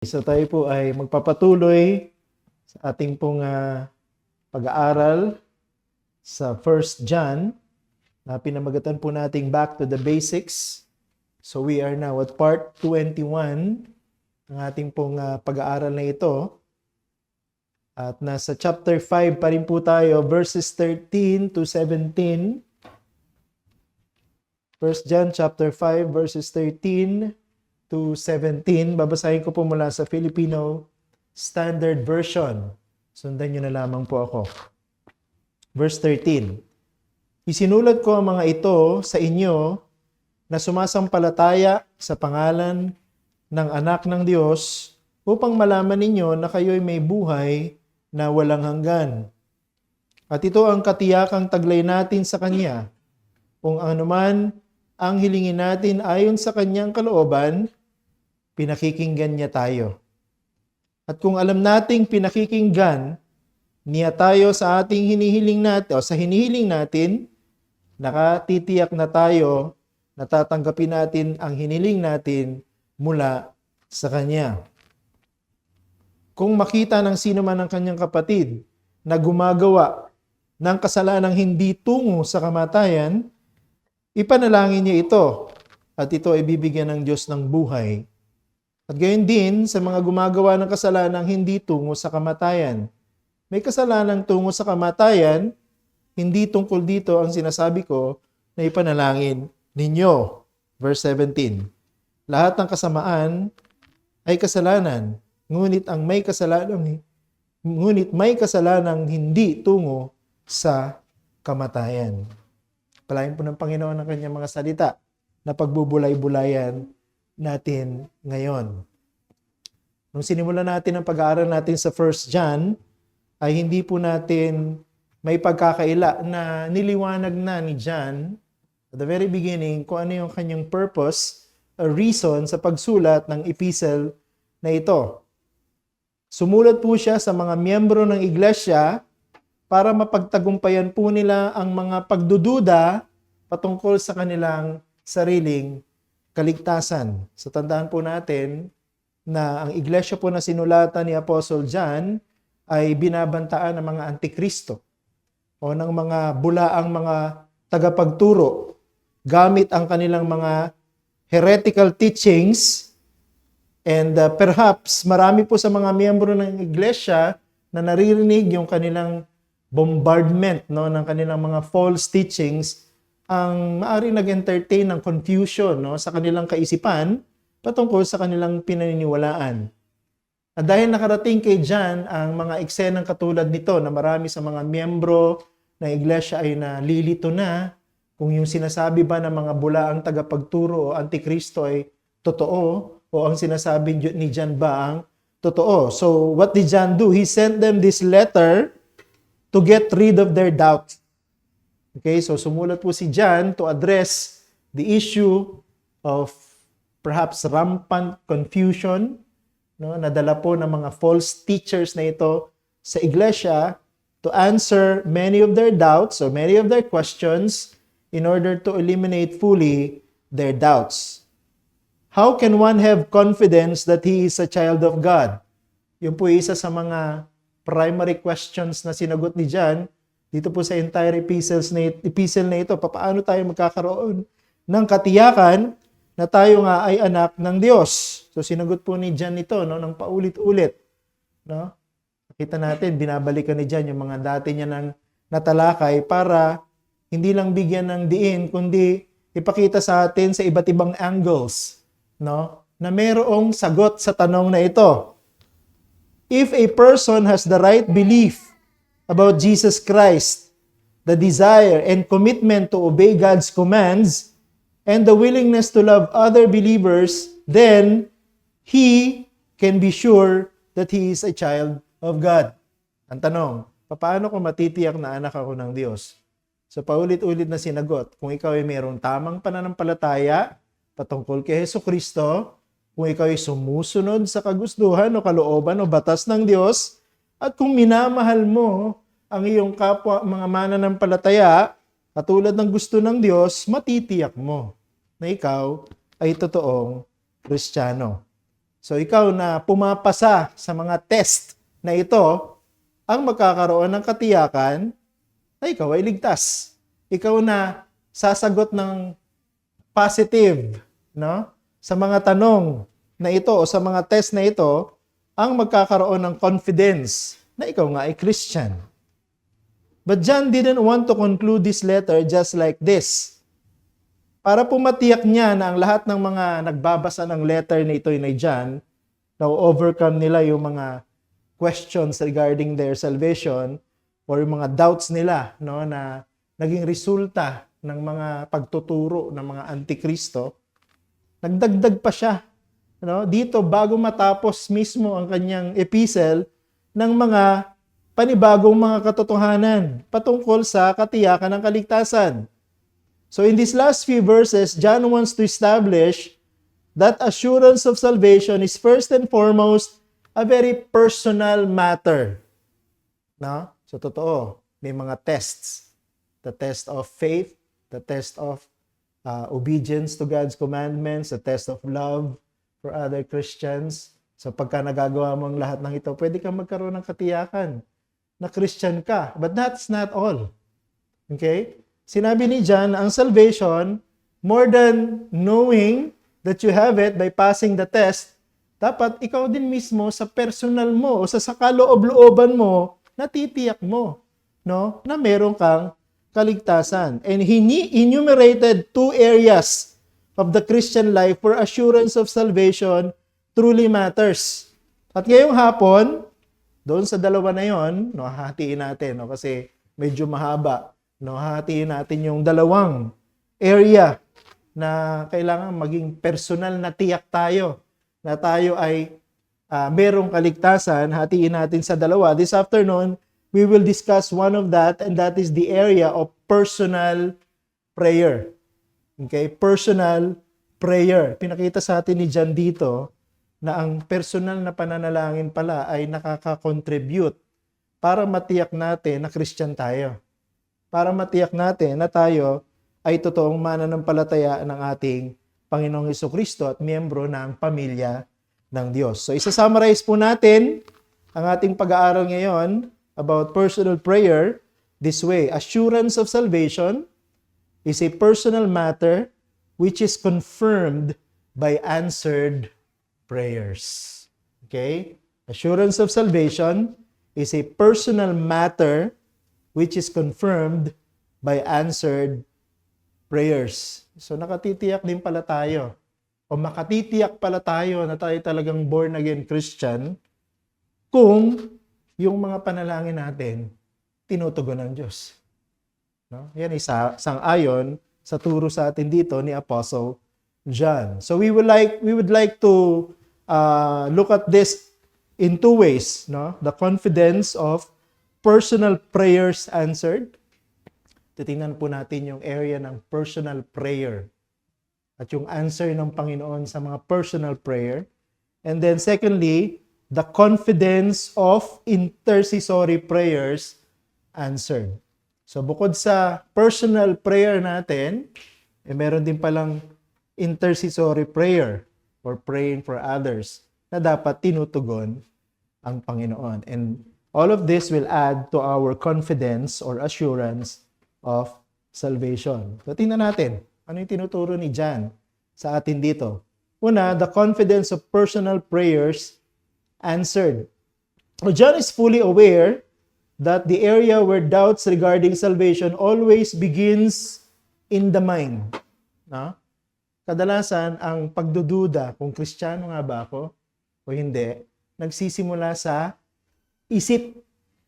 So tayo po ay magpapatuloy sa ating pong pag-aaral sa First John na pinamagatan po nating Back to the Basics. So we are now at part 21 ng ating pong pag-aaral na ito. At nasa chapter 5 pa rin po tayo, verses 13 to 17. First John chapter 5 verses 13 to 17. Babasahin ko po mula sa Filipino Standard Version. Sundan nyo na lamang po ako. Verse 13. Isinulat ko ang mga ito sa inyo na sumasampalataya sa pangalan ng anak ng Diyos upang malaman ninyo na kayo'y may buhay na walang hanggan. At ito ang katiyakang taglay natin sa Kanya. Kung anuman ang hilingin natin ayon sa Kanyang kalooban, pinakikinggan niya tayo. At kung alam nating pinakikinggan niya tayo sa ating hinihiling natin, o sa hinihiling natin, nakatitiyak na tayo, natatanggapin natin ang hiniling natin mula sa Kanya. Kung makita ng sino man ng kanyang kapatid na gumagawa ng kasalanang hindi tungo sa kamatayan, ipanalangin niya ito at ito ay bibigyan ng Diyos ng buhay. At gayon din sa mga gumagawa ng kasalanang hindi tungo sa kamatayan. May kasalanang tungo sa kamatayan, hindi tungkol dito ang sinasabi ko na ipanalangin ninyo. Verse 17. Lahat ng kasamaan ay kasalanan, ngunit may kasalanang hindi tungo sa kamatayan. Palain po ng Panginoon ang kanyang mga salita na pagbubulay-bulayan natin ngayon. Nung sinimulan natin ang pag-aaral natin sa 1 John, ay hindi po natin may pagkakaila na niliwanag na ni John at the very beginning kung ano yung kanyang purpose or reason sa pagsulat ng epistle na ito. Sumulat po siya sa mga miyembro ng iglesia para mapagtagumpayan po nila ang mga pagdududa patungkol sa kanilang sariling kaligtasan. So tandaan po natin na ang iglesia po na sinulatan ni Apostle John ay binabantaan ng mga antikristo o ng mga bulaang mga tagapagturo gamit ang kanilang mga heretical teachings. And perhaps marami po sa mga miyembro ng iglesia na naririnig yung kanilang bombardment ng kanilang mga false teachings ang maaaring nag-entertain ng confusion sa kanilang kaisipan patungkol sa kanilang pinaniniwalaan. At dahil nakarating kay John ang mga eksenang katulad nito na marami sa mga miyembro ng iglesia ay nalilito na kung yung sinasabi ba ng mga bulaang tagapagturo o antikristo ay totoo o ang sinasabi ni John ba ang totoo. So what did John do? He sent them this letter to get rid of their doubt. Okay, so sumulat po si John to address the issue of perhaps rampant confusion, nadala po ng mga false teachers na ito sa iglesia to answer many of their doubts or many of their questions in order to eliminate fully their doubts. How can one have confidence that he is a child of God? Yun po isa sa mga primary questions na sinagot ni John dito po sa entire epistle na ito. Paano tayo magkakaroon ng katiyakan na tayo nga ay anak ng Diyos? So sinagot po ni John ito ng paulit-ulit. Nakita natin, binabalikan ni John yung mga dati niya nang natalakay para hindi lang bigyan ng diin, kundi ipakita sa atin sa iba't ibang angles na mayroong sagot sa tanong na ito. If a person has the right belief about Jesus Christ, the desire and commitment to obey God's commands, and the willingness to love other believers, then he can be sure that he is a child of God. Ang tanong, paano ko matitiyak na anak ako ng Diyos? So paulit-ulit na sinagot, kung ikaw ay mayroong tamang pananampalataya patungkol kay Jesucristo, kung ikaw ay sumusunod sa kagustuhan o kalooban o batas ng Diyos, at kung minamahal mo ang iyong kapwa mga mananampalataya, katulad ng gusto ng Diyos, matitiyak mo na ikaw ay totoong Kristiyano. So ikaw na pumapasa sa mga test na ito, ang magkakaroon ng katiyakan na ikaw ay ligtas. Ikaw na sasagot ng positive, no? Sa mga tanong na ito o sa mga test na ito, ang magkakaroon ng confidence na ikaw nga ay Christian. But John didn't want to conclude this letter just like this. Para pumatiyak niya na ang lahat ng mga nagbabasa ng letter na ito ni John, na overcome nila yung mga questions regarding their salvation or yung mga doubts nila, no, na naging resulta ng mga pagtuturo ng mga antikristo, nagdagdag pa siya, no, dito bago matapos mismo ang kanyang epistle ng mga panibagong mga katotohanan patungkol sa katiyakan ng kaligtasan. So in these last few verses, John wants to establish that assurance of salvation is first and foremost a very personal matter. No? So totoo, may mga tests. The test of faith, the test of obedience to God's commandments, the test of love for other Christians. So pagka nagagawa mo ang lahat ng ito, pwede kang magkaroon ng katiyakan na Christian ka. But that's not all. Okay? Sinabi ni John, ang salvation, more than knowing that you have it by passing the test, dapat ikaw din mismo sa personal mo o sa kaloob-looban mo, natitiyak mo, no, na meron kang kaligtasan. And he enumerated 2 areas of the Christian life where assurance of salvation truly matters. At ngayong hapon, doon sa dalawa na yon, no, hahatiin natin, no, kasi medyo mahaba. No, hahatiin natin yung dalawang area na kailangan maging personal na tiyak tayo na tayo ay merong kaligtasan. Hatiin natin sa dalawa. This afternoon, we will discuss one of that, and that is the area of personal prayer. Okay? Personal prayer. Pinakita sa atin ni John dito na ang personal na pananalangin pala ay nakaka-contribute para matiyak natin na Christian tayo. Para matiyak natin na tayo ay totoong mananampalataya ng ating Panginoong Hesukristo at miyembro ng pamilya ng Diyos. So isa-summarize po natin ang ating pag-aaral ngayon about personal prayer this way. Assurance of salvation is a personal matter which is confirmed by answered prayers. Okay? Assurance of salvation is a personal matter which is confirmed by answered prayers. So nakatitiyak din pala tayo o makatitiyak pala tayo na tayo talagang born again Christian kung yung mga panalangin natin tinutugon ng Diyos. No? Yan ay sang-ayon sa turo sa atin dito ni Apostle John. So we would like to look at this in 2 ways, no? The confidence of personal prayers answered. Titingnan po natin yung area ng personal prayer at yung answer ng Panginoon sa mga personal prayer. And then secondly, the confidence of intercessory prayers answered. So bukod sa personal prayer natin, meron din palang intercessory prayer or praying for others na dapat tinutugon ang Panginoon. And all of this will add to our confidence or assurance of salvation. So tingnan natin, ano yung tinuturo ni John sa atin dito? Una, the confidence of personal prayers answered. So John is fully aware that the area where doubts regarding salvation always begins in the mind. No? Kadalasan, ang pagdududa kung Kristiyano nga ba ako o hindi, nagsisimula sa isip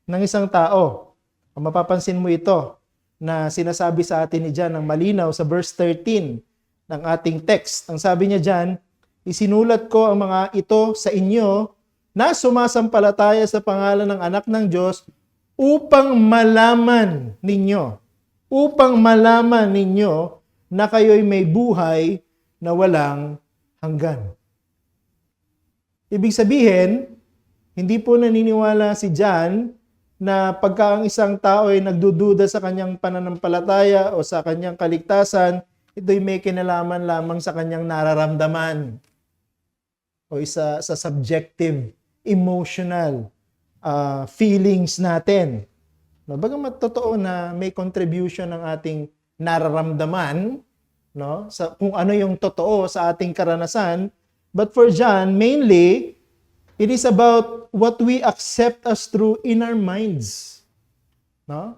ng isang tao. Kung mapapansin mo ito, na sinasabi sa atin ni John ng malinaw sa verse 13 ng ating text. Ang sabi niya dyan, isinulat ko ang mga ito sa inyo na sumasampalataya sa pangalan ng anak ng Diyos upang malaman ninyo na kayo'y may buhay na walang hanggan. Ibig sabihin, hindi po naniniwala si John na pagka ang isang tao ay nagdududa sa kanyang pananampalataya o sa kanyang kaligtasan, ito'y may kinalaman lamang sa kanyang nararamdaman. o isa sa subjective, emotional feelings natin. No, bagamat totoo na may contribution ng ating nararamdaman, no, sa kung ano yung totoo sa ating karanasan, but for John, mainly, it is about what we accept as true in our minds. No?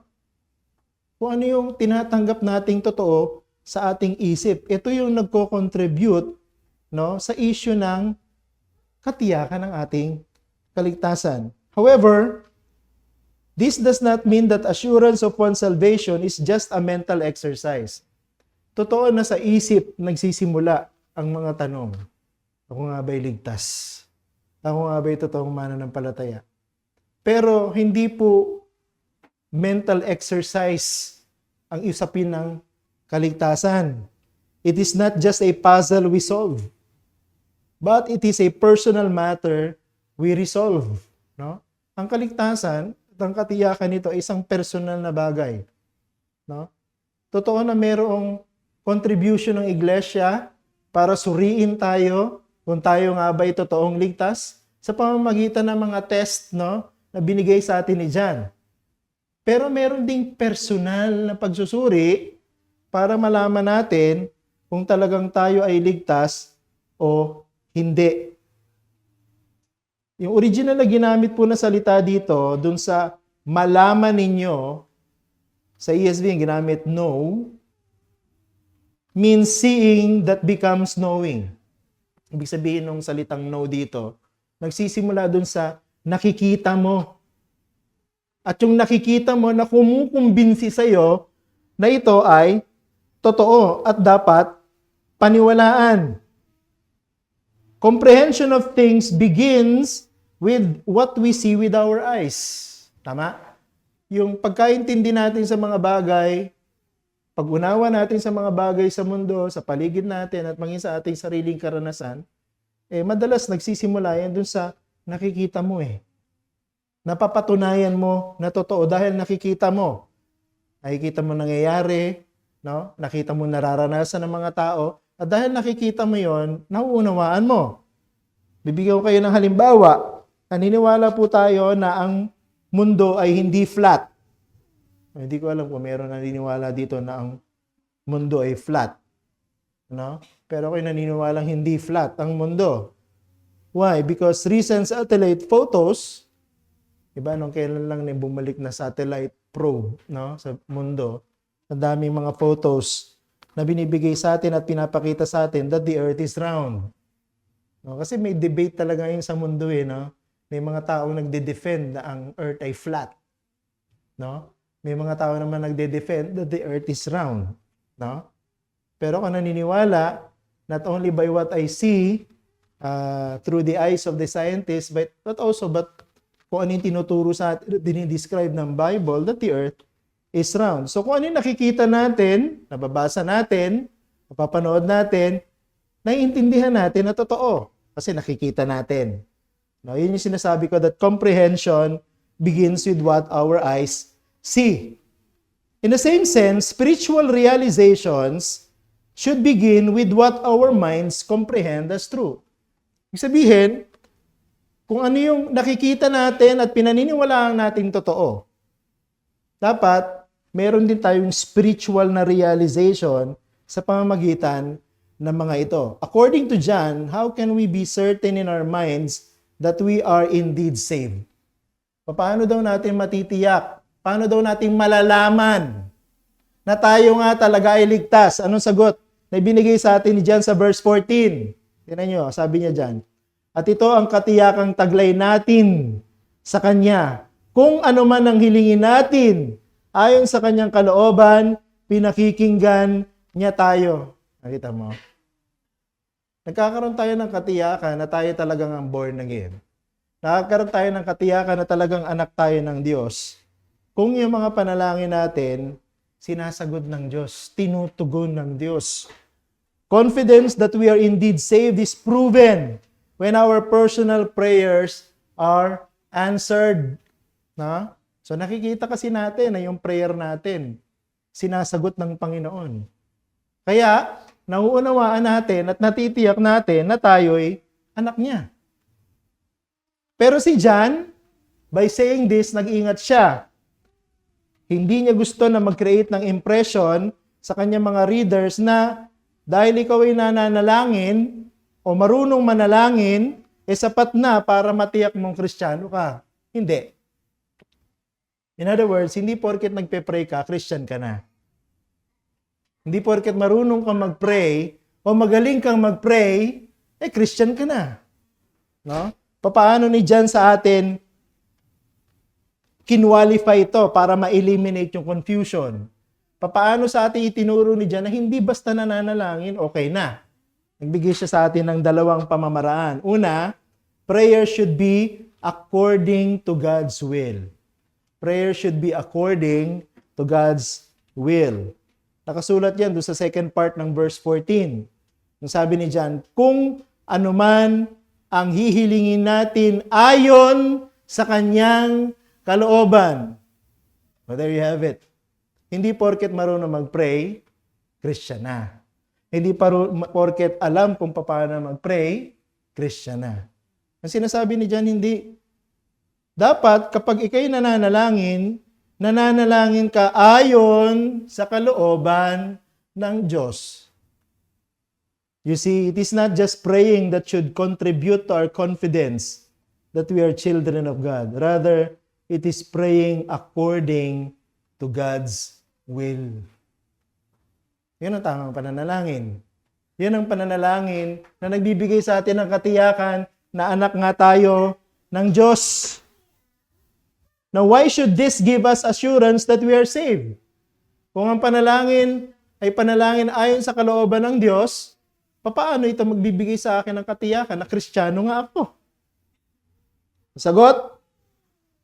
Kung ano yung tinatanggap nating totoo sa ating isip. Ito yung nagko-contribute, no, sa issue ng katiyakan ng ating kaligtasan. However, this does not mean that assurance of one's salvation is just a mental exercise. Totoo na sa isip nagsisimula ang mga tanong. Ako nga ba'y ligtas? Ako nga ba'y totoong mananampalataya? Pero hindi po mental exercise ang usapin ng kaligtasan. It is not just a puzzle we solve, but it is a personal matter we resolve. No? Ang kaligtasan at ang katiyakan nito ay isang personal na bagay. No? Totoo na mayroong contribution ng iglesia para suriin tayo kung tayo nga ba ay totoong ligtas sa pamamagitan ng mga test, no, na binigay sa atin ni John. Pero meron ding personal na pagsusuri para malaman natin kung talagang tayo ay ligtas o hindi. Yung original na ginamit po na salita dito, dun sa malaman ninyo, sa ESV yung ginamit know, means seeing that becomes knowing. Ibig sabihin ng salitang know dito, nagsisimula dun sa nakikita mo. At yung nakikita mo na kumukumbinsi sa'yo na ito ay totoo at dapat paniwalaan. Comprehension of things begins with what we see with our eyes. Tama? Yung pagkaintindi natin sa mga bagay, pag-unawa natin sa mga bagay sa mundo, sa paligid natin at maging sa ating sariling karanasan, madalas nagsisimula yan dun sa nakikita mo Napapatunayan mo na totoo dahil nakikita mo. Nakikita mo nangyayari, no? Nakita mo nararanasan ng mga tao, at dahil nakikita mo yon, nauunawaan mo. Bibigyan ko kayo ng halimbawa. Naniniwala po tayo na ang mundo ay hindi flat. Hindi ko alam kung meron naniniwala dito na ang mundo ay flat. No? Pero ako'y naniniwalang hindi flat ang mundo. Why? Because recent satellite photos, iba nung kailan lang bumalik na satellite probe, no, sa mundo, ang daming mga photos na binibigay sa atin at pinapakita sa atin that the earth is round. No? Kasi may debate talaga ngayon sa mundo no? May mga taong nagde-defend na ang earth ay flat. No? May mga tao naman nagde-defend that the earth is round. No? Pero ako naniniwala, not only by what I see through the eyes of the scientists, but also kung ano yung tinuturo sa atin, dinidescribe ng Bible, that the earth is round. So kung ano yung nakikita natin, nababasa natin, napapanood natin, naiintindihan natin na totoo. Kasi nakikita natin. No, yun yung sinasabi ko that comprehension begins with what our eyes see. In the same sense, spiritual realizations should begin with what our minds comprehend as true. Ibig sabihin, kung ano yung nakikita natin at pinaniniwalaan nating totoo, dapat meron din tayong spiritual na realization sa pamamagitan ng mga ito. According to John, how can we be certain in our minds that we are indeed saved? Paano daw natin matitiyak? Paano daw natin malalaman na tayo nga talaga ay ligtas? Anong sagot na ibinigay sa atin ni John sa verse 14? Tingnan nyo, sabi niya dyan. At ito ang katiyakang taglay natin sa Kanya. Kung ano man ang hilingin natin, ayon sa Kanyang kalooban, pinakikinggan niya tayo. Nakita mo? Nagkakaroon tayo ng katiyakan na tayo talagang ang born again. Nakakaroon tayo ng katiyakan na talagang anak tayo ng Diyos. Kung yung mga panalangin natin, sinasagot ng Diyos, tinutugon ng Diyos. Confidence that we are indeed saved is proven when our personal prayers are answered. Na? So nakikita kasi natin na yung prayer natin, sinasagot ng Panginoon. Kaya, nauunawaan natin at natitiyak natin na tayo'y anak niya. Pero si John, by saying this, nag-ingat siya. Hindi niya gusto na mag-create ng impression sa kanyang mga readers na dahil ikaw ay nananalangin o marunong manalangin, sapat na para matiyak mong Kristiyano ka. Hindi. In other words, hindi porket nagpe-pray ka, Christian ka na. Hindi porket marunong kang mag-pray o magaling kang mag-pray, Christian ka na. No? Paano ni John sa atin kinwalify ito para ma-eliminate yung confusion? Paano sa atin itinuro ni John na hindi basta nananalangin, okay na. Nagbigay siya sa atin ng dalawang pamamaraan. Una, prayer should be according to God's will. Prayer should be according to God's will. Nakasulat yan doon sa second part ng verse 14. Nung sabi ni John, kung anuman ang hihilingin natin ayon sa kanyang kalooban. Well, there you have it. Hindi porket marunong mag-pray, Christian na. Hindi porket alam kung paano mag-pray, Christian na. Ang sinasabi ni John, hindi. Dapat kapag ikay nananalangin ka ayon sa kalooban ng Diyos. You see, it is not just praying that should contribute to our confidence that we are children of God. Rather, it is praying according to God's will. Yan ang tamang pananalangin. Yan ang pananalangin na nagbibigay sa atin ng katiyakan na anak nga tayo ng Diyos. Now, why should this give us assurance that we are saved? Kung ang panalangin ay panalangin ayon sa kalooban ng Diyos, paano ito magbibigay sa akin ng katiyakan na Kristiyano nga ako? Sagot,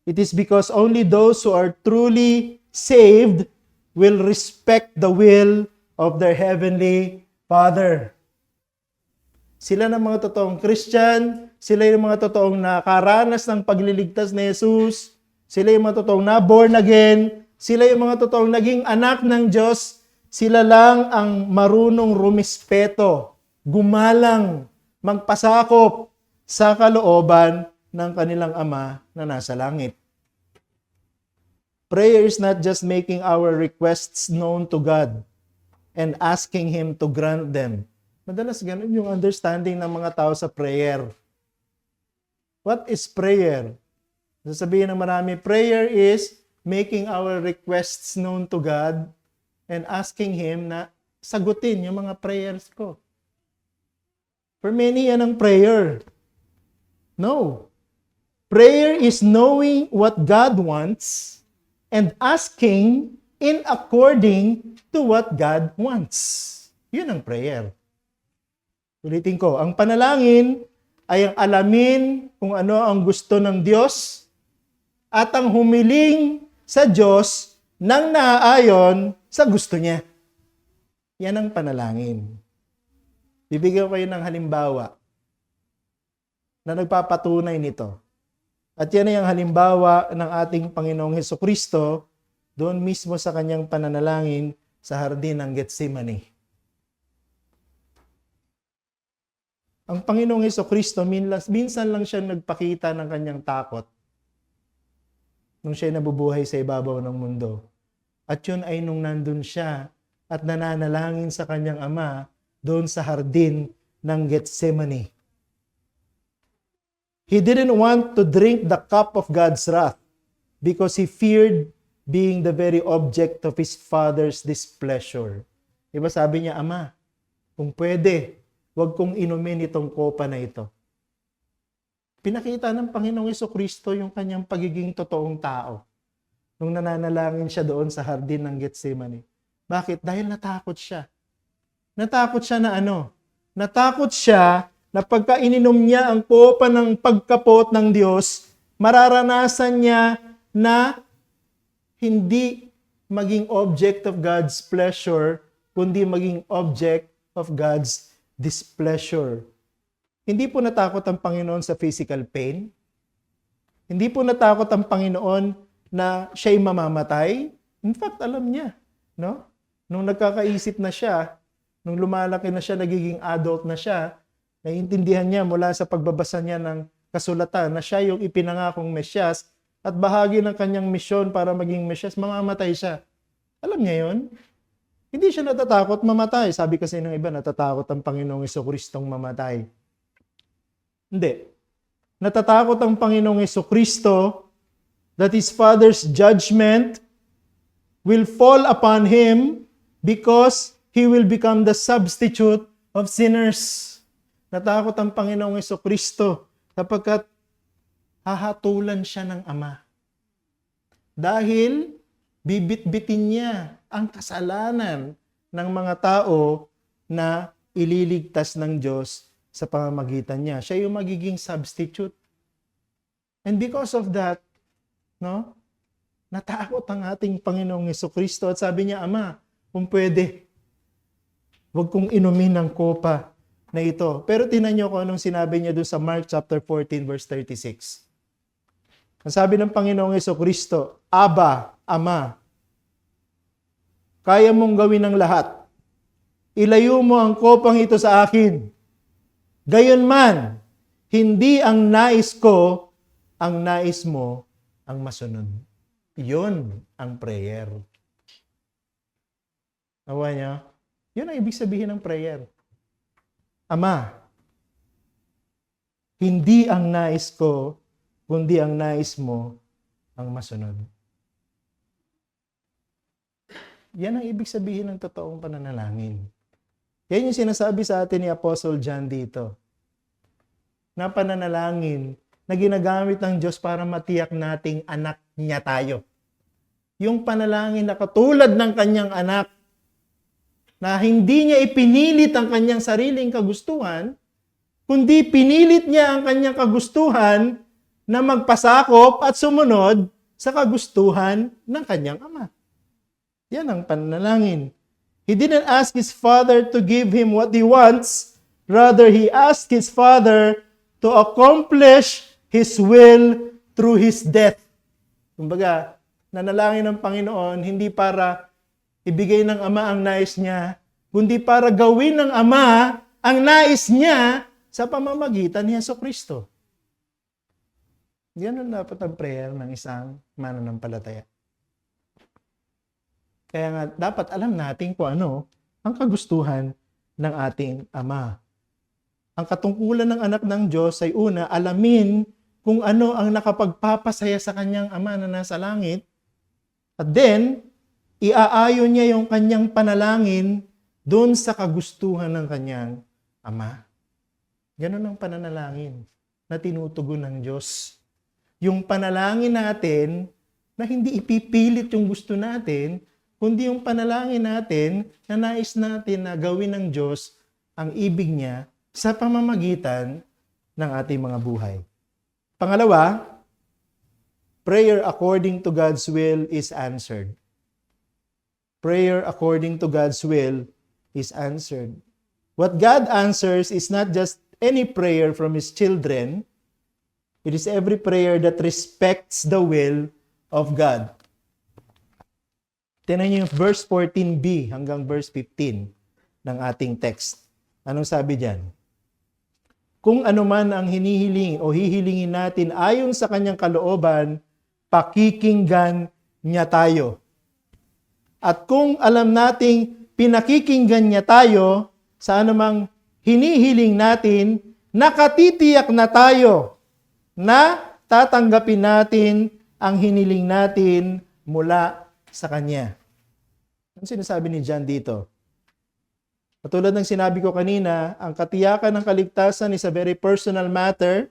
it is because only those who are truly saved will respect the will of their heavenly Father. Sila ng mga totoong Christian, sila yung mga totoong nakaranas ng pagliligtas ni Jesus, sila yung mga totoong na born again, sila yung mga totoong naging anak ng Diyos, sila lang ang marunong rumispeto, gumalang, magpasakop sa kalooban ng kanilang Ama na nasa langit. Prayer is not just making our requests known to God and asking Him to grant them. Madalas ganun yung understanding ng mga tao sa prayer. What is prayer? Sasabihin ng marami, prayer is making our requests known to God and asking Him na sagutin yung mga prayers ko. For many, yan ang prayer. No. Prayer is knowing what God wants and asking in according to what God wants. Yun ang prayer. Ulitin ko, ang panalangin ay ang alamin kung ano ang gusto ng Diyos at ang humiling sa Diyos nang naaayon sa gusto niya. Yan ang panalangin. Bibigyan ko kayo ng halimbawa na nagpapatunay nito. At yan ay ang halimbawa ng ating Panginoong Hesukristo doon mismo sa kanyang pananalangin sa hardin ng Getsemani. Ang Panginoong Hesukristo, minsan lang siya nagpakita ng kanyang takot nung siya nabubuhay sa ibabaw ng mundo. At yun ay nung nandun siya at nananalangin sa kanyang Ama doon sa hardin ng Getsemani. He didn't want to drink the cup of God's wrath because he feared being the very object of his Father's displeasure. Diba sabi niya, Ama, kung pwede, huwag kong inumin itong kopa na ito. Pinakita ng Panginoong Hesukristo yung kanyang pagiging totoong tao nung nananalangin siya doon sa hardin ng Getsemani. Bakit? Dahil natakot siya. Natakot siya na ano? Natakot siya na pagka ininom niya ang kopa ng pagkapot ng Diyos, mararanasan niya na hindi maging object of God's pleasure, kundi maging object of God's displeasure. Hindi po natakot ang Panginoon sa physical pain. Hindi po natakot ang Panginoon na siya'y mamamatay. In fact, alam niya, no? Nung nagkakaisip na siya, nung lumalaki na siya, nagiging adult na siya, Naiintindihan niya mula sa pagbabasa niya ng kasulatan na siya yung ipinangakong Mesyas at bahagi ng kanyang misyon para maging Mesyas, mamamatay siya. Alam niya yon? Hindi siya natatakot mamatay. Sabi kasi ng iba, natatakot ang Panginoong Jesucristong mamatay. Hindi. Natatakot ang Panginoong Jesucristo that His Father's judgment will fall upon Him because He will become the substitute of sinners. Natakot ang Panginoong Jesucristo sapagkat hahatulan siya ng Ama. Dahil bibit-bitin niya ang kasalanan ng mga tao na ililigtas ng Diyos sa pamamagitan niya. Siya yung magiging substitute. And because of that, no, natakot ang ating Panginoong Jesucristo at sabi niya, Ama, kung pwede, huwag kong inumin ng kopa na ito. Pero tinan niyo kung anong sinabi niya doon sa Mark chapter 14 verse 36. Ang sabi ng Panginoong Jesucristo, Aba, Ama, kaya mong gawin ang lahat. Ilayo mo ang kopang ito sa akin. Gayunman, hindi ang nais ko, ang nais mo ang masunod. Yun ang prayer. Nawa niya? Yun ang ibig sabihin ng prayer. Ama, hindi ang nais ko, kundi ang nais mo ang masunod. Yan ang ibig sabihin ng totoong pananalangin. Yan yung sinasabi sa atin ni Apostle John dito. Na pananalangin na ginagamit ng Diyos para matiyak nating anak niya tayo. Yung panalangin na katulad ng kanyang anak, na hindi niya ipinilit ang kanyang sariling kagustuhan, kundi pinilit niya ang kanyang kagustuhan na magpasakop at sumunod sa kagustuhan ng kanyang Ama. Yan ang pananalangin. He didn't ask his Father to give him what he wants. Rather, he asked his Father to accomplish his will through his death. Kumbaga, nanalangin ng Panginoon hindi para ibigay ng Ama ang nais niya, kundi para gawin ng Ama ang nais niya sa pamamagitan ni Jesucristo. Yan ang dapat ang prayer ng isang mananampalataya. Kaya nga, dapat alam natin kung ano ang kagustuhan ng ating Ama. Ang katungkulan ng anak ng Diyos ay una, alamin kung ano ang nakapagpapasaya sa kanyang Ama na nasa langit. At then, iaayon niya yung kanyang panalangin doon sa kagustuhan ng kanyang Ama. Ganun ang pananalangin na tinutugon ng Diyos. Yung panalangin natin na hindi ipipilit yung gusto natin, kundi yung panalangin natin na nais natin na gawin ng Diyos ang ibig niya sa pamamagitan ng ating mga buhay. Pangalawa, prayer according to God's will is answered. Prayer according to God's will is answered. What God answers is not just any prayer from His children. It is every prayer that respects the will of God. Tingnan niyo yung verse 14b hanggang verse 15 ng ating text. Anong sabi diyan? Kung ano man ang hinihiling o hihilingin natin ayon sa kanyang kalooban, pakikinggan niya tayo. At kung alam nating pinakikinggan niya tayo sa anumang hinihiling natin, nakatitiyak na tayo na tatanggapin natin ang hiniling natin mula sa Kanya. Ano sinasabi ni John dito? Katulad ng sinabi ko kanina, ang katiyakan ng kaligtasan is a very personal matter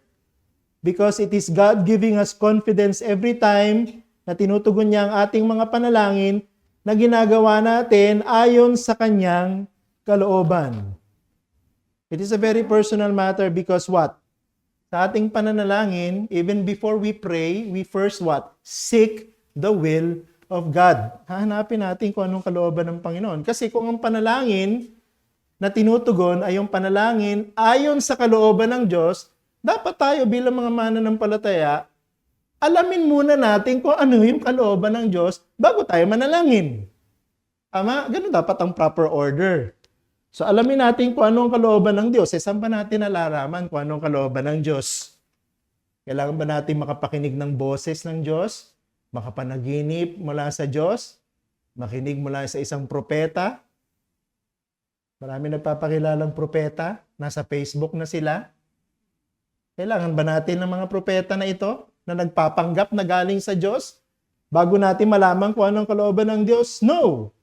because it is God giving us confidence every time na tinutugon niya ang ating mga panalangin na ginagawa natin ayon sa Kanyang kalooban. It is a very personal matter because what? Sa ating pananalangin, even before we pray, we first what? Seek the will of God. Hahanapin natin kung anong kalooban ng Panginoon. Kasi kung ang panalangin na tinutugon ay yung panalangin ayon sa kalooban ng Diyos, dapat tayo bilang mga mananampalataya, alamin muna natin kung ano yung kalooban ng Diyos bago tayo manalangin. Ganun dapat ang proper order. So alamin natin kung ano ang kalooban ng Diyos. Saan ba natin nalalaman kung ano ang kalooban ng Diyos? Kailangan ba natin makapakinig ng boses ng Diyos? Makapanaginip mula sa Diyos? Makinig mula sa isang propeta? Marami nagpapakilalang propeta. Nasa Facebook na sila. Kailangan ba natin ng mga propeta na ito na nagpapanggap na galing sa Diyos bago natin malaman kung anong kalooban ng Diyos? No!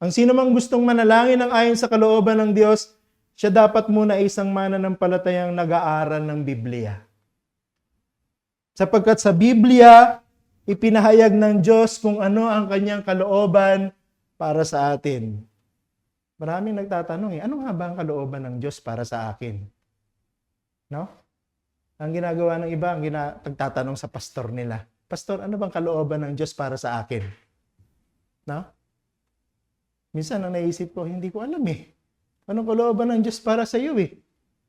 Ang sino mang gustong manalangin ng ayon sa kalooban ng Diyos, siya dapat muna isang mananampalatayang nag-aaral ng Biblia. Sapagkat sa Biblia, ipinahayag ng Diyos kung ano ang kanyang kalooban para sa atin. Maraming nagtatanong, ano nga ba ang kalooban ng Diyos para sa akin? No? Ang ginagawa ng iba, nagtatanong sa pastor nila, Pastor, ano bang kalooban ng Diyos para sa akin? No? Minsan ang naisip ko, hindi ko alam eh. Anong kalooban ng Diyos para sa iyo eh?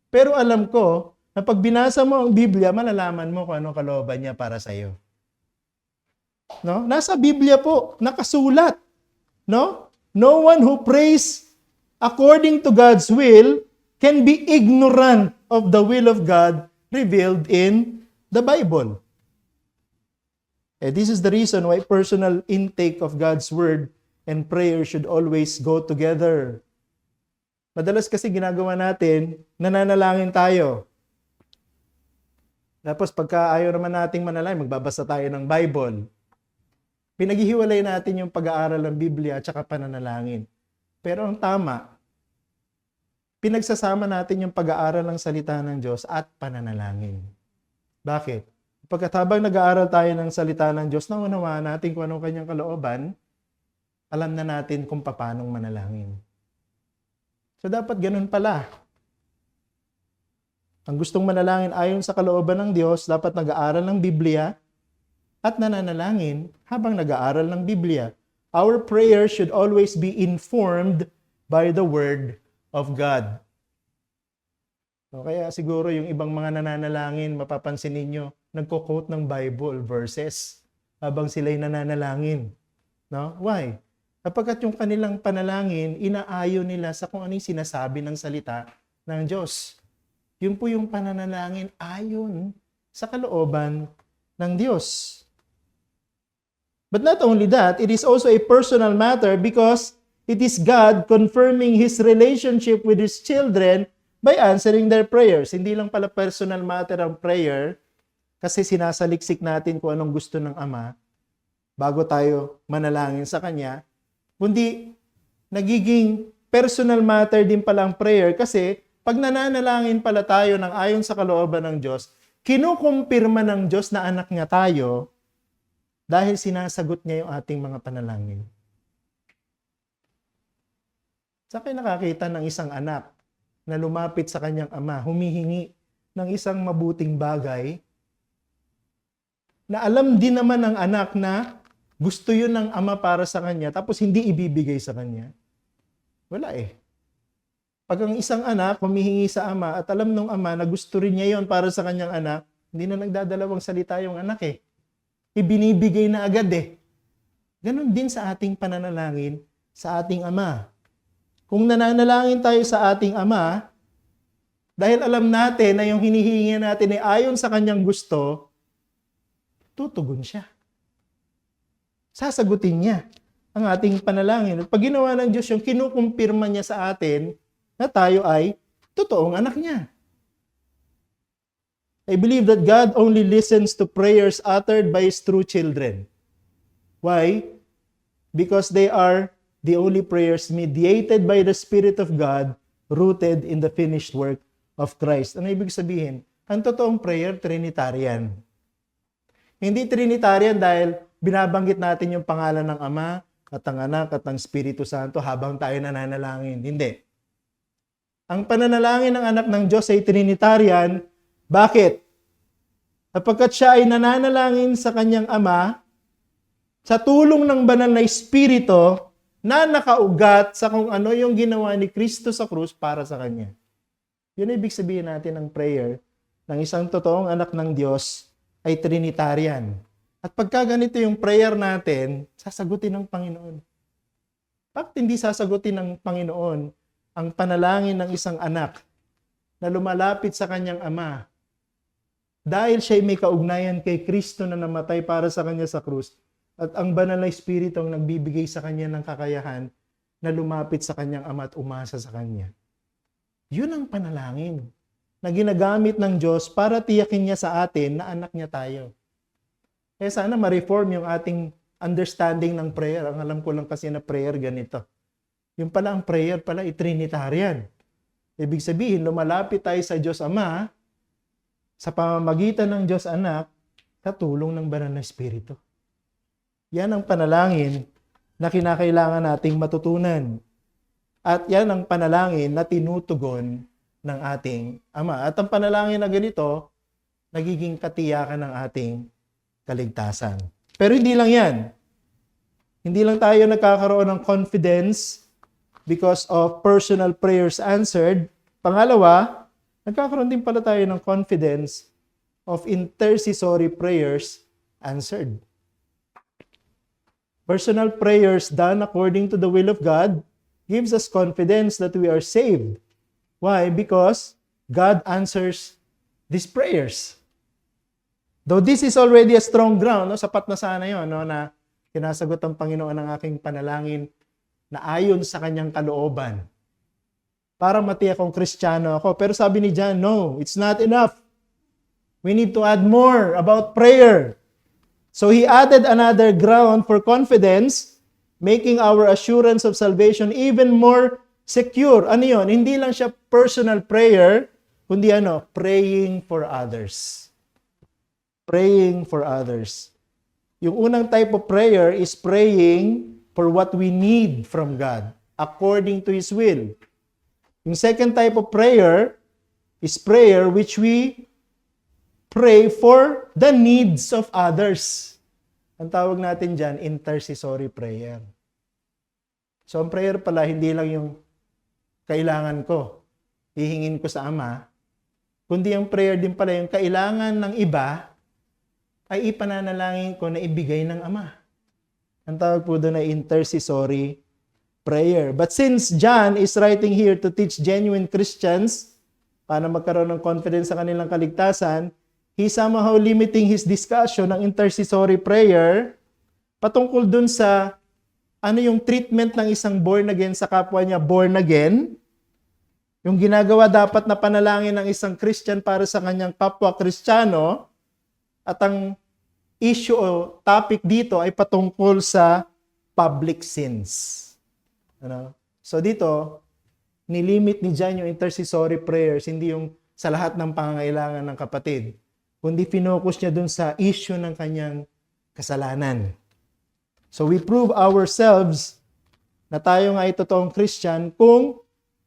Pero alam ko, na pag binasa mo ang Biblia, malalaman mo kung anong kalooban niya para sa iyo. No? Nasa Biblia po, nakasulat. No? No one who prays according to God's will can be ignorant of the will of God revealed in the Bible. This is the reason why personal intake of God's Word and prayer should always go together. Madalas kasi ginagawa natin, nananalangin tayo. Tapos pagka ayaw naman nating manalangin, magbabasa tayo ng Bible. Pinaghihiwalay natin yung pag-aaral ng Biblia at saka pananalangin. Pero ang tama, pinagsasama natin yung pag-aaral ng salita ng Diyos at pananalangin. Bakit? Pagkatabang nag-aaral tayo ng salita ng Diyos, naunawaan natin kung anong kanyang kalooban, alam na natin kung paano manalangin. So dapat ganun pala. Ang gustong manalangin ayon sa kalooban ng Diyos, dapat nag-aaral ng Biblia at nananalangin habang nag-aaral ng Biblia. Our prayer should always be informed by the Word of God. So, kaya siguro yung ibang mga nananalangin, mapapansin ninyo, nagko-quote ng Bible verses habang sila'y nananalangin. No? Why? Kapagkat yung kanilang panalangin, inaayon nila sa kung ano yung sinasabi ng salita ng Diyos. Yun po yung pananalangin ayon sa kalooban ng Diyos. But not only that, it is also a personal matter because it is God confirming His relationship with His children by answering their prayers. Hindi lang pala personal matter ang prayer kasi sinasaliksik natin kung anong gusto ng Ama bago tayo manalangin sa Kanya, kundi nagiging personal matter din pala ang prayer kasi pag nananalangin pala tayo ng ayon sa kalooban ng Diyos, kinukumpirma ng Diyos na anak niya tayo dahil sinasagot niya yung ating mga panalangin. Saan kayo nakakita ng isang anak na lumapit sa kanyang ama, humihingi ng isang mabuting bagay, na alam din naman ng anak na gusto yun ng ama para sa kanya, tapos hindi ibibigay sa kanya? Wala eh. Pag ang isang anak humihingi sa ama at alam ng ama na gusto rin niya yon para sa kanyang anak, hindi na nagdadalawang salita yung anak eh. Ibinibigay na agad eh. Ganon din sa ating pananalangin sa ating ama. Kung nananalangin tayo sa ating ama, dahil alam natin na yung hinihingi natin ay ayon sa kanyang gusto, tutugon siya. Sasagutin niya ang ating panalangin. At pag ginawa ng Diyos yung kinukumpirma niya sa atin, na tayo ay totoong anak niya. I believe that God only listens to prayers uttered by His true children. Why? Because they are the only prayers mediated by the Spirit of God, rooted in the finished work of Christ. Ano ibig sabihin? Ang totoong prayer, Trinitarian. Hindi Trinitarian dahil binabanggit natin yung pangalan ng Ama, at ang Anak, at ang Espiritu Santo habang tayo nananalangin. Hindi. Ang pananalangin ng anak ng Diyos ay Trinitarian. Bakit? Sapagkat siya ay nananalangin sa kanyang Ama sa tulong ng banal na Espiritu na nakaugat sa kung ano yung ginawa ni Kristo sa krus para sa kanya. Yun ang ibig sabihin natin ng prayer ng isang totoong anak ng Diyos ay Trinitarian. At pagka ganito yung prayer natin, sasagutin ng Panginoon. Bakit hindi sasagutin ng Panginoon ang panalangin ng isang anak na lumalapit sa kanyang ama dahil siya'y may kaugnayan kay Kristo na namatay para sa kanya sa krus at ang banal na Espiritu ang nagbibigay sa kanya ng kakayahan na lumapit sa kanyang ama at umasa sa kanya. Yun ang panalangin na ginagamit ng Diyos para tiyakin niya sa atin na anak niya tayo. Kaya sana ma-reform yung ating understanding ng prayer. Ang alam ko lang kasi na prayer ganito. Yung pala ang prayer pala i-Trinitarian. Ibig sabihin, lumalapit tayo sa Diyos Ama sa pamamagitan ng Diyos Anak sa tulong ng Banal na Espiritu. Yan ang panalangin na kinakailangan nating matutunan. At yan ang panalangin na tinutugon ng ating Ama. At ang panalangin na ganito, nagiging katiyakan ng ating kaligtasan. Pero hindi lang yan. Hindi lang tayo nagkakaroon ng confidence because of personal prayers answered. Pangalawa, nagkakaroon din pala tayo ng confidence of intercessory prayers answered. Personal prayers done according to the will of God gives us confidence that we are saved. Why? Because God answers these prayers. Though this is already a strong ground, no? Sapat na sana yun, no? Na kinasagot ang Panginoon ng aking panalangin na ayon sa kanyang kalooban. Para matiyak kong Kristiyano ako. Pero sabi ni John, no, it's not enough. We need to add more about prayer. So he added another ground for confidence, making our assurance of salvation even more secure. Ano yun? Hindi lang siya personal prayer, kundi praying for others. Praying for others. Yung unang type of prayer is praying for what we need from God, according to His will. Yung second type of prayer is prayer which we pray for the needs of others. Ang tawag natin dyan, intercessory prayer. So, ang prayer pala, hindi lang yung kailangan ko, hihingin ko sa Ama, kundi ang prayer din pala yung kailangan ng iba ay ipananalangin ko na ibigay ng Ama. Ang tawag po doon ay intercessory prayer. But since John is writing here to teach genuine Christians para magkaroon ng confidence sa kanilang kaligtasan, he somehow limiting his discussion ng intercessory prayer patungkol dun sa ano yung treatment ng isang born again sa kapwa niya born again, yung ginagawa dapat na panalangin ng isang Christian para sa kanyang kapwa Kristiyano, at ang issue o topic dito ay patungkol sa public sins. So dito, nilimit ni John yung intercessory prayers, hindi yung sa lahat ng pangangailangan ng kapatid, kundi finokus niya dun sa issue ng kanyang kasalanan. So we prove ourselves na tayo nga ay totoong Christian kung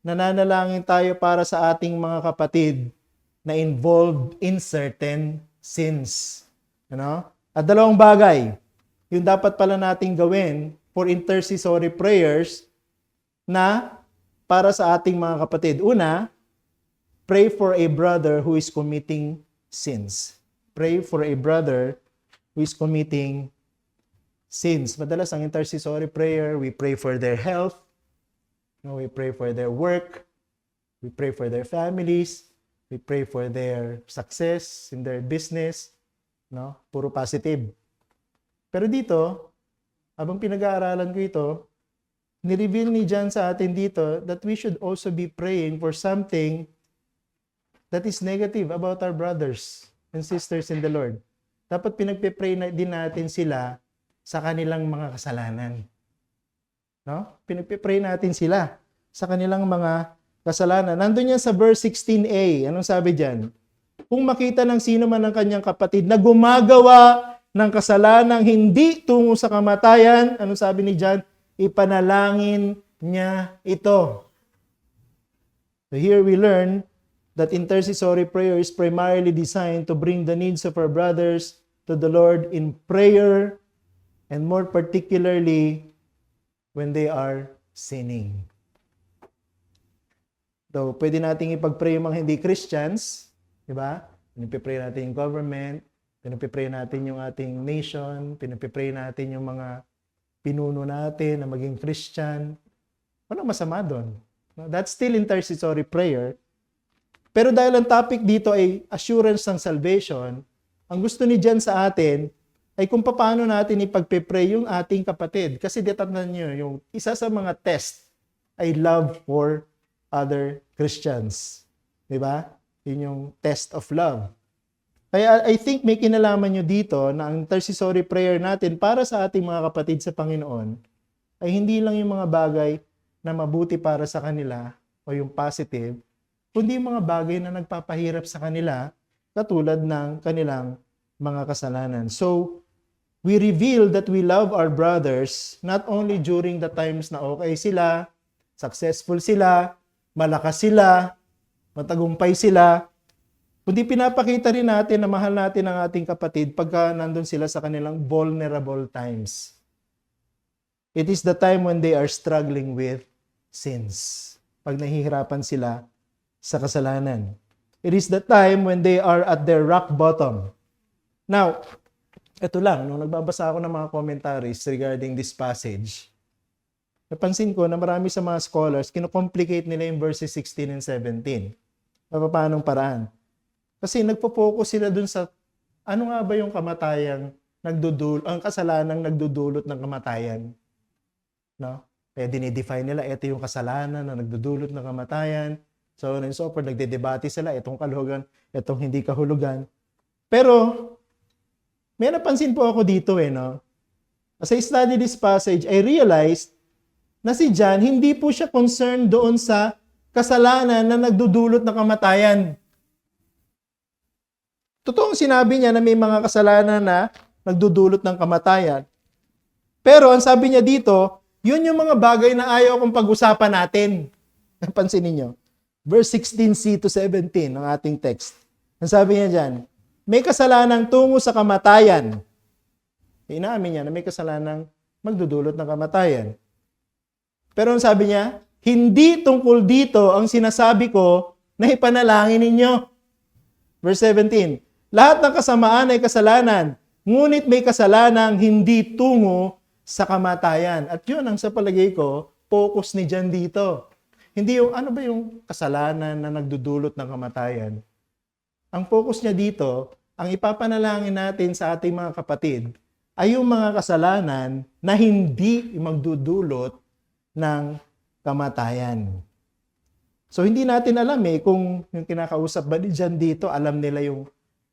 nananalangin tayo para sa ating mga kapatid na involved in certain sins. At dalawang bagay, yung dapat pala nating gawin for intercessory prayers na para sa ating mga kapatid. Una, pray for a brother who is committing sins. Pray for a brother who is committing sins. Madalas ang intercessory prayer, we pray for their health, we pray for their work, we pray for their families, we pray for their success in their business, puro positive. Pero dito, habang pinag-aaralan ko ito, ni-reveal ni John sa atin dito that we should also be praying for something that is negative about our brothers and sisters in the Lord. Dapat pinagpe-pray din natin sila sa kanilang mga kasalanan. Pinagpe-pray natin sila sa kanilang mga kasalanan. Nandun yan sa verse 16a. Anong sabi dyan? Kung makita ng sino man ng kanyang kapatid na gumagawa ng kasalanang hindi tungo sa kamatayan, anong sabi ni John? Ipanalangin niya ito. So here we learn that intercessory prayer is primarily designed to bring the needs of our brothers to the Lord in prayer, and more particularly when they are sinning. So, pwede nating ipag-pray yung mga hindi Christians, di ba? Pinipray natin yung government, pinipray natin yung ating nation, pinipray natin yung mga pinuno natin na maging Christian. Walang masama doon. No, that's still intercessory prayer. Pero dahil ang topic dito ay assurance ng salvation, ang gusto ni John sa atin ay kung paano natin ipagpe-pray yung ating kapatid. Kasi detatnan nyo, yung isa sa mga test ay love for other Christians. Diba? Yun yung test of love. Kaya I think may kinalaman nyo dito na ang intercessory prayer natin para sa ating mga kapatid sa Panginoon ay hindi lang yung mga bagay na mabuti para sa kanila o yung positive, kundi yung mga bagay na nagpapahirap sa kanila katulad ng kanilang mga kasalanan. So, we reveal that we love our brothers not only during the times na okay sila, successful sila, malakas sila, matagumpay sila, kundi pinapakita rin natin na mahal natin ang ating kapatid pagka nandun sila sa kanilang vulnerable times. It is the time when they are struggling with sins. Pag nahihirapan sila sa kasalanan. It is the time when they are at their rock bottom. Now, ito lang, nung nagbabasa ako ng mga commentaries regarding this passage, napansin ko na marami sa mga scholars, kinocomplicate nila yung verses 16 and 17. Paanong paraan? Kasi nagpo-focus sila dun sa ano nga ba yung kamatayang ang kasalanang nagdudulot ng kamatayan. No? Kaya dinidefine nila, ito yung kasalanan na nagdudulot ng kamatayan. So on and so forth, nagdedebate sila, itong kahulugan, itong hindi kahulugan. Pero, may napansin po ako dito no? As I study this passage, I realized na si John, hindi po siya concerned doon sa kasalanan na nagdudulot ng kamatayan. Totoong sinabi niya na may mga kasalanan na nagdudulot ng kamatayan. Pero ang sabi niya dito, yun yung mga bagay na ayaw kong pag-usapan natin. Napansin niyo. Verse 16c to 17 ng ating text. Ang sabi niya dyan, may kasalanang tungo sa kamatayan. Inamin niya na may kasalanang magdudulot ng kamatayan. Pero ang sabi niya, hindi tungkol dito ang sinasabi ko na ipanalangin ninyo. Verse 17, lahat ng kasamaan ay kasalanan, ngunit may kasalanang hindi tungo sa kamatayan. At yun ang sa palagay ko, focus ni John dito. Hindi yung ano ba yung kasalanan na nagdudulot ng kamatayan. Ang focus niya dito, ang ipapanalangin natin sa ating mga kapatid ay yung mga kasalanan na hindi magdudulot ng kamatayan. So hindi natin alam kung yung kinakausap ba ni John dito, alam nila yung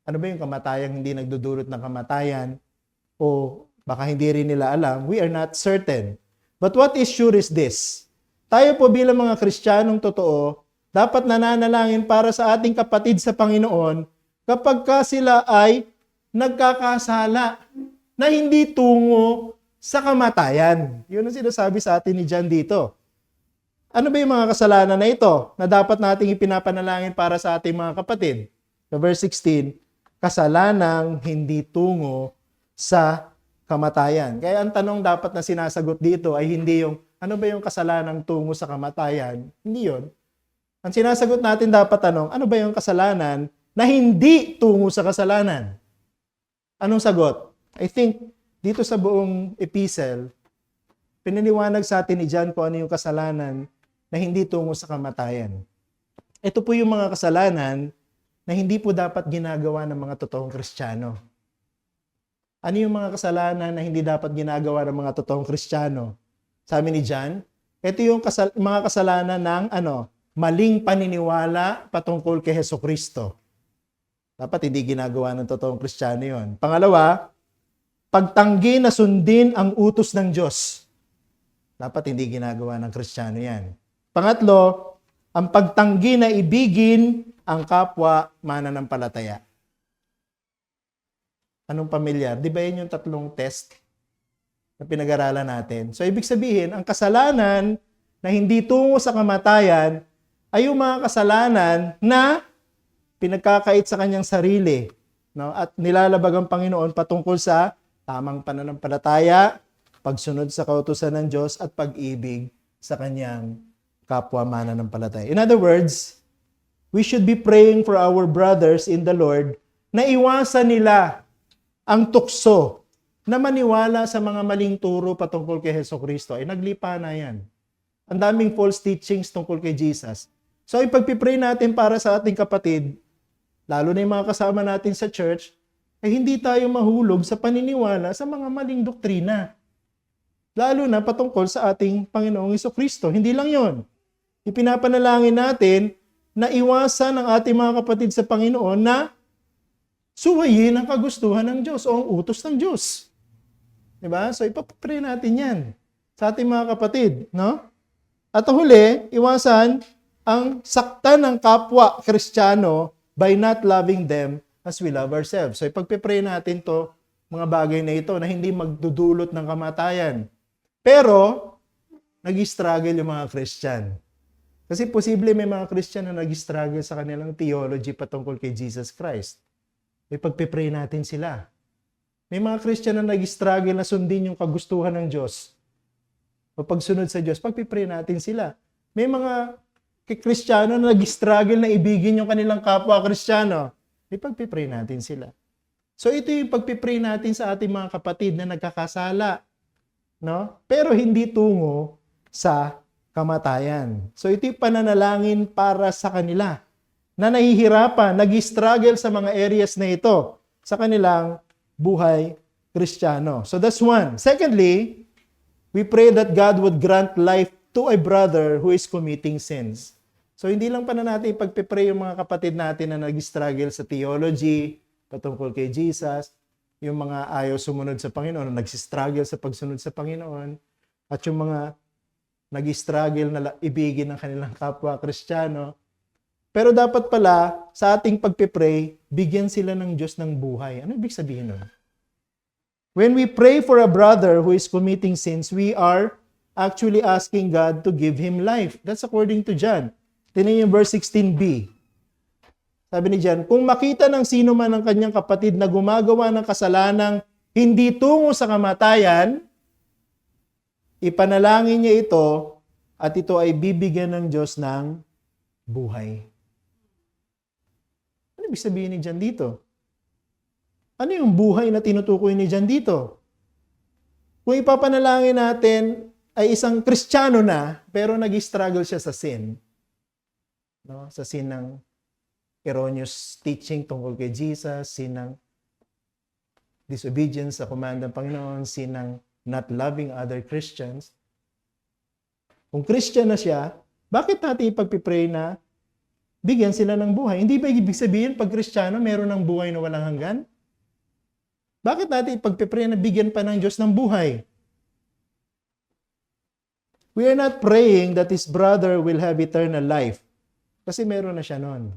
ano ba yung kamatayang hindi nagdudulot ng kamatayan o baka hindi rin nila alam. We are not certain. But what is sure is this. Tayo po bilang mga Kristiyanong totoo, dapat nananalangin para sa ating kapatid sa Panginoon kapag ka sila ay nagkakasala na hindi tungo sa kamatayan. Yun ang sinasabi sa atin ni John dito. Ano ba yung mga kasalanan na ito na dapat nating ipinapanalangin para sa ating mga kapatid? Sa verse 16, kasalanang hindi tungo sa kamatayan. Kaya ang tanong dapat na sinasagot dito ay hindi yung ano ba yung kasalanang tungo sa kamatayan? Hindi yun. Ang sinasagot natin dapat tanong, ano ba yung kasalanan na hindi tungo sa kasalanan? Anong sagot? I think dito sa buong epistle, pinaniwanag sa atin ni John kung ano yung kasalanan na hindi tungo sa kamatayan. Ito po yung mga kasalanan na hindi po dapat ginagawa ng mga totoong Kristiyano. Ano yung mga kasalanan na hindi dapat ginagawa ng mga totoong Kristiyano? Sabi ni John, ito yung mga kasalanan ng maling paniniwala patungkol kay Hesukristo. Dapat hindi ginagawa ng totoong Kristiyano yun. Pangalawa, pagtanggi na sundin ang utos ng Diyos. Dapat hindi ginagawa ng Kristiyano yan. Pangatlo, ang pagtanggi na ibigin ang kapwa mananampalataya. Anong pamilyar? Di ba yun yung tatlong test na pinag-aralan natin? So, ibig sabihin, ang kasalanan na hindi tungo sa kamatayan ay yung mga kasalanan na pinagkakait sa kanyang sarili, no? At nilalabag ang Panginoon patungkol sa tamang pananampalataya, pagsunod sa kautusan ng Diyos, at pag-ibig sa kanyang kapwa mananampalataya. In other words, we should be praying for our brothers in the Lord na iwasan nila ang tukso na maniwala sa mga maling turo patungkol kay Hesukristo. Ay naglipa na yan. Ang daming false teachings tungkol kay Jesus. So, ipagpipray natin para sa ating kapatid, lalo na yung mga kasama natin sa church, ay hindi tayo mahulog sa paniniwala sa mga maling doktrina. Lalo na patungkol sa ating Panginoong Jesucristo. Hindi lang yon. Ipinapanalangin natin na iwasan ang ating mga kapatid sa Panginoon na suwayin ang kagustuhan ng Diyos o ang utos ng Diyos. Diba? So, ipapapray natin yan sa ating mga kapatid. No? At huli, iwasan ang sakta ng kapwa Kristiyano by not loving them as we love ourselves. So, ipagpipray natin to mga bagay na ito na hindi magdudulot ng kamatayan. Pero, nag-struggle yung mga Christian. Kasi posible may mga Christian na nag-struggle sa kanilang theology patungkol kay Jesus Christ. Ipagpipray natin sila. May mga Christian na nag-struggle na sundin yung kagustuhan ng Diyos. O pagsunod sa Diyos, pagpipray natin sila. May mga Kristiyano na nag-struggle na ibigin yung kanilang kapwa Kristiyano. Ipagpipray natin sila. So ito yung pagpipray natin sa ating mga kapatid na nagkakasala. No? Pero hindi tungo sa kamatayan. So ito yung pananalangin para sa kanila na nahihirapan, nag-struggle sa mga areas na ito sa kanilang buhay Kristiyano. So that's one. Secondly, we pray that God would grant life to a brother who is committing sins. So hindi lang pa na natin ipagpipray yung mga kapatid natin na nag-struggle sa theology, patungkol kay Jesus, yung mga ayaw sumunod sa Panginoon, nag-struggle sa pagsunod sa Panginoon, at yung mga nag-struggle na ibigin ng kanilang kapwa Kristiyano. Pero dapat pala, sa ating pagpipray, bigyan sila ng Diyos ng buhay. Ano ibig sabihin nun? When we pray for a brother who is committing sins, we are actually asking God to give him life. That's according to John. Tingnan yung verse 16b. Sabi ni John, kung makita ng sino man ng kanyang kapatid na gumagawa ng kasalanang hindi tungo sa kamatayan, ipanalangin niya ito at ito ay bibigyan ng Diyos ng buhay. Ano ibig sabihin ni John dito? Ano yung buhay na tinutukoy ni John dito? Kung ipapanalangin natin ay isang Kristiyano na, pero nag-struggle siya sa sin. No? Sa sin ng erroneous teaching tungkol kay Jesus, sin ng disobedience sa command ng Panginoon, sin ng not loving other Christians. Kung Christian na siya, bakit natin ipagpipray na bigyan sila ng buhay? Hindi ba ibig sabihin pag Kristiyano meron ng buhay na walang hanggan? Bakit natin ipagpipray na bigyan pa ng Diyos ng buhay? We are not praying that his brother will have eternal life. Kasi meron na siya noon.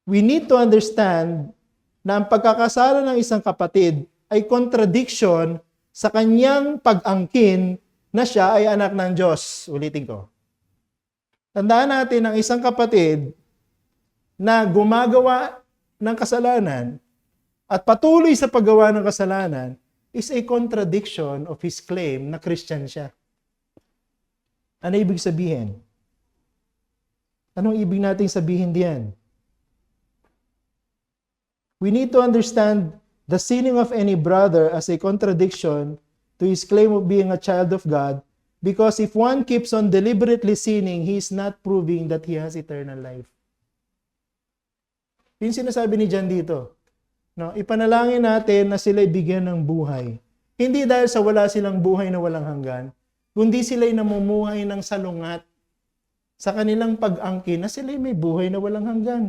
We need to understand na ang pagkakasala ng isang kapatid ay contradiction sa kanyang pag-angkin na siya ay anak ng Diyos. Ulitin ko. Tandaan natin ang isang kapatid na gumagawa ng kasalanan at patuloy sa paggawa ng kasalanan is a contradiction of his claim na Christian siya. Ano ibig sabihin? Anong ibig natin sabihin diyan? We need to understand the sinning of any brother as a contradiction to his claim of being a child of God, because if one keeps on deliberately sinning, he is not proving that he has eternal life. Yung sinasabi ni John dito, no, ipanalangin natin na sila'y bigyan ng buhay. Hindi dahil sa wala silang buhay na walang hanggan, kundi sila'y namumuhay ng salungat sa kanilang pag-angkin na sila'y may buhay na walang hanggan.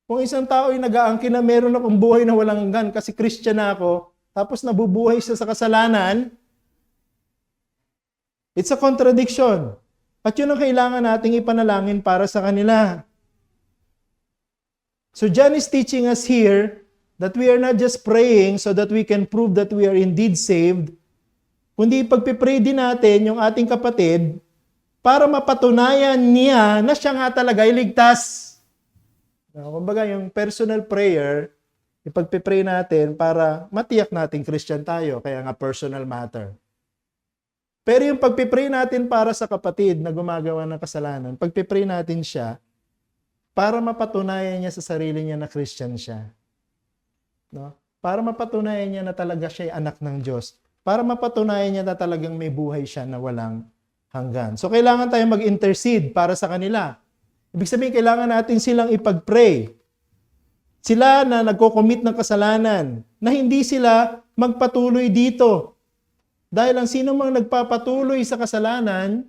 Kung isang tao ay nag-aangkin na meron akong buhay na walang hanggan kasi Christian na ako, tapos nabubuhay siya sa kasalanan, it's a contradiction. At yun ang kailangan nating ipanalangin para sa kanila. So John is teaching us here that we are not just praying so that we can prove that we are indeed saved, kundi pagpipray din natin yung ating kapatid para mapatunayan niya na siya nga talaga ay ligtas. Kumbaga yung personal prayer, ipagpipray natin para matiyak natin Christian tayo, kaya nga personal matter. Pero yung pagpipray natin para sa kapatid na gumagawa ng kasalanan, pagpipray natin siya para mapatunayan niya sa sarili niya na Christian siya. No? Para mapatunayan niya na talaga siya ay anak ng Diyos. para mapatunayan niya na talagang may buhay siya na walang hanggan. So, kailangan tayong mag-intercede para sa kanila. Ibig sabihin, kailangan natin silang ipag-pray. Sila na nagko-commit ng kasalanan, na hindi sila magpatuloy dito. Dahil ang sino mang nagpapatuloy sa kasalanan,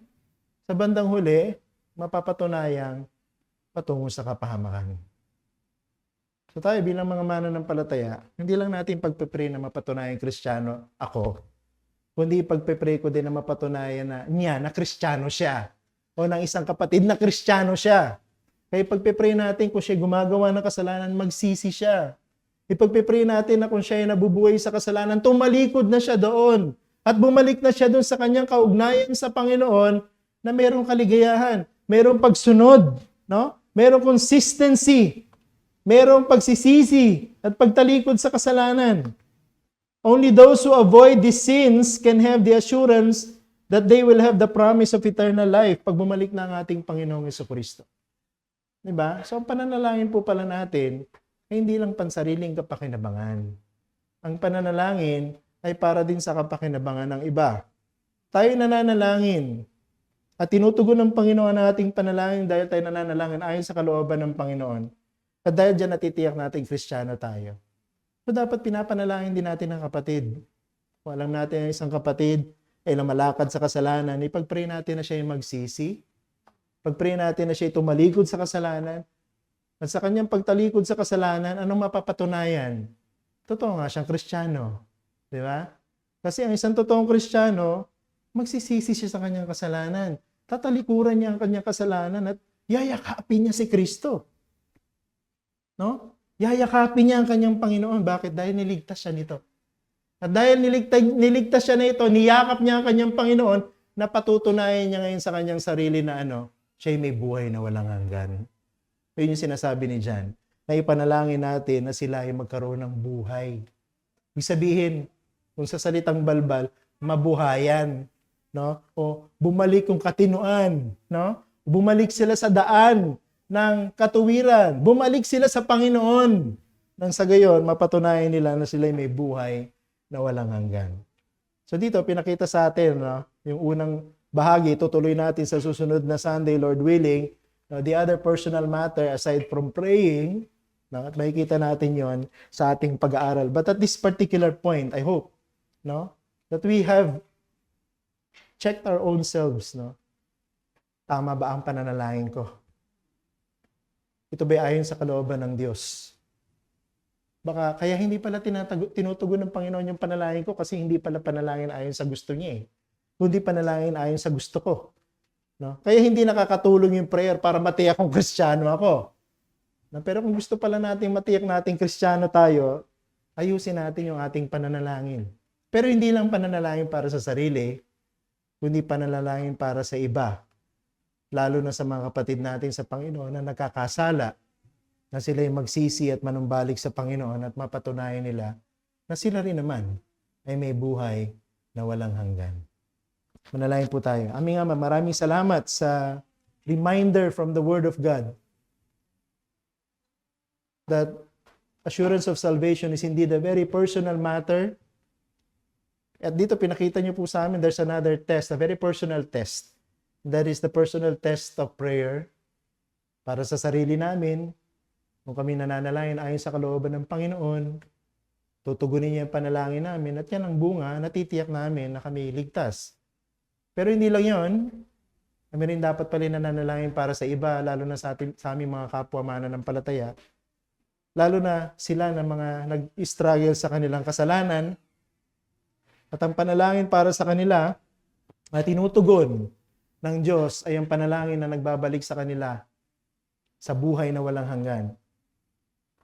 sa bandang huli, mapapatunayang patungo sa kapahamakan. So tayo bilang mga mananampalataya, hindi lang natin pagpe-pray na mapatunayan Kristiyano ako, kundi pagpe-pray ko din na mapatunayan na niya na Kristiyano siya o ng isang kapatid na Kristiyano siya. Kaya pagpe-pray natin kung siya gumagawa ng kasalanan, magsisi siya. Ipagpe-pray natin na kung siya ay nabubuhay sa kasalanan, tumalikod na siya doon. At bumalik na siya doon sa kanyang kaugnayan sa Panginoon na mayroong kaligayahan, mayroong pagsunod, no? Mayroong consistency, mayroong pagsisisi at pagtalikod sa kasalanan. Only those who avoid these sins can have the assurance that they will have the promise of eternal life pag bumalik na ang ating Panginoong Jesucristo. Diba? So, ang pananalangin po pala natin ay hindi lang pansariling kapakinabangan. Ang pananalangin ay para din sa kapakinabangan ng iba. Tayo nananalangin at tinutugon ng Panginoon ang ating panalangin dahil tayo nananalangin ayon sa kalooban ng Panginoon. At dahil dyan natitiyak natin Kristiyano tayo. So dapat pinapanalangin din natin ang kapatid. Kung alam natin ang isang kapatid ay lumalakad sa kasalanan, ipag-pray natin na siya ay magsisi. Pag-pray natin na siya ay tumalikod sa kasalanan. At sa kanyang pagtalikod sa kasalanan, anong mapapatunayan? Totoo nga siyang Kristiyano. Di ba? Kasi ang isang totoong Kristiyano, magsisisi siya sa kanyang kasalanan. Tatalikuran niya ang kanyang kasalanan at yayakapin niya si Kristo. No? Yayakapin niya ang kanyang Panginoon. Bakit? Dahil niligtas siya nito. At dahil niligtas siya na ito, niyakap niya ang kanyang Panginoon, na patutunayan niya ngayon sa kanyang sarili na siya ay may buhay na walang hanggan. Yun yung sinasabi ni John, na ipanalangin natin na sila ay magkaroon ng buhay. Ibig sabihin, kung sa salitang balbal, mabuhayan, no? O bumalik yung katinuan, no? Bumalik sila sa daan ng katuwiran. Bumalik sila sa Panginoon. Nang sa gayon, mapatunayan nila na sila may buhay na walang hanggan. So dito, pinakita sa atin, no? Yung unang bahagi, tutuloy natin sa susunod na Sunday, Lord willing. The other personal matter, aside from praying, no? At makikita natin yon sa ating pag-aaral. But at this particular point, I hope, no, that we have checked our own selves, no? Tama ba ang pananalangin ko? Ito ba ayon sa kalooban ng Diyos? Baka kaya hindi pala tinutugon ng Panginoon yung panalangin ko kasi hindi pala panalangin ayon sa gusto niya eh. Kundi panalangin ayon sa gusto ko. No? Kaya hindi nakakatulong yung prayer para matiyak kung Kristiyano ako. No? Pero kung gusto pala natin matiyak natin Kristiyano tayo, ayusin natin yung ating pananalangin. Pero hindi lang pananalangin para sa sarili, kundi pananalangin para sa iba. Lalo na sa mga kapatid natin sa Panginoon na nagkakasala, na sila ay magsisi at manumbalik sa Panginoon at mapatunayan nila na sila rin naman ay may buhay na walang hanggan. Manalangin po tayo. Aming Ama, maraming salamat sa reminder from the Word of God that assurance of salvation is indeed a very personal matter. At dito pinakita niyo po sa amin, there's another test, a very personal test. That is the personal test of prayer para sa sarili namin. Kung kami nananalangin ayon sa kalooban ng Panginoon, tutugunin niya ang panalangin namin at yan ang bunga, natitiyak namin na kami ligtas. Pero hindi lang yon, kami rin dapat pala nananalangin para sa iba, lalo na sa aming mga kapwa mananampalataya. Lalo na sila na mga nag-struggle sa kanilang kasalanan. At ang panalangin para sa kanila at tinutugon ng Diyos ay ang panalangin na nagbabalik sa kanila sa buhay na walang hanggan.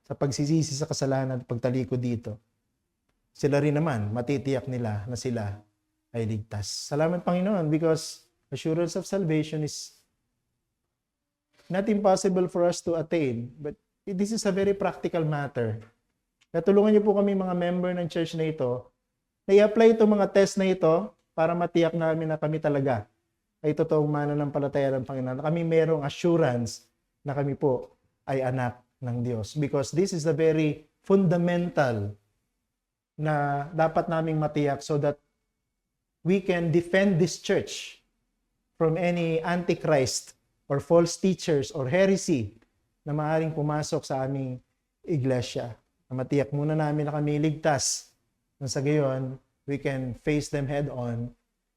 Sa pagsisisi sa kasalanan at pagtalikod dito. Sila rin naman, matitiyak nila na sila ay ligtas. Salamat Panginoon because assurance of salvation is not impossible for us to attain. But this is a very practical matter. Natulungan niyo po kami mga member ng church na ito na i-apply itong mga test na ito para matiyak namin na kami talaga ay totoong mananampalataya ng Panginoon. Kami merong assurance na kami po ay anak ng Diyos. Because this is a very fundamental na dapat naming matiyak so that we can defend this church from any antichrist or false teachers or heresy na maaaring pumasok sa aming iglesia. Na matiyak muna namin na kami ligtas. Nang sa gayon, we can face them head on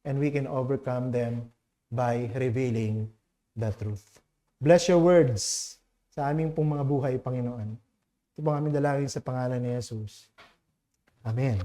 and we can overcome them by revealing the truth. Bless your words sa aming pong mga buhay, Panginoon. Ito po ang aming dalangin sa pangalan ni Jesus. Amen.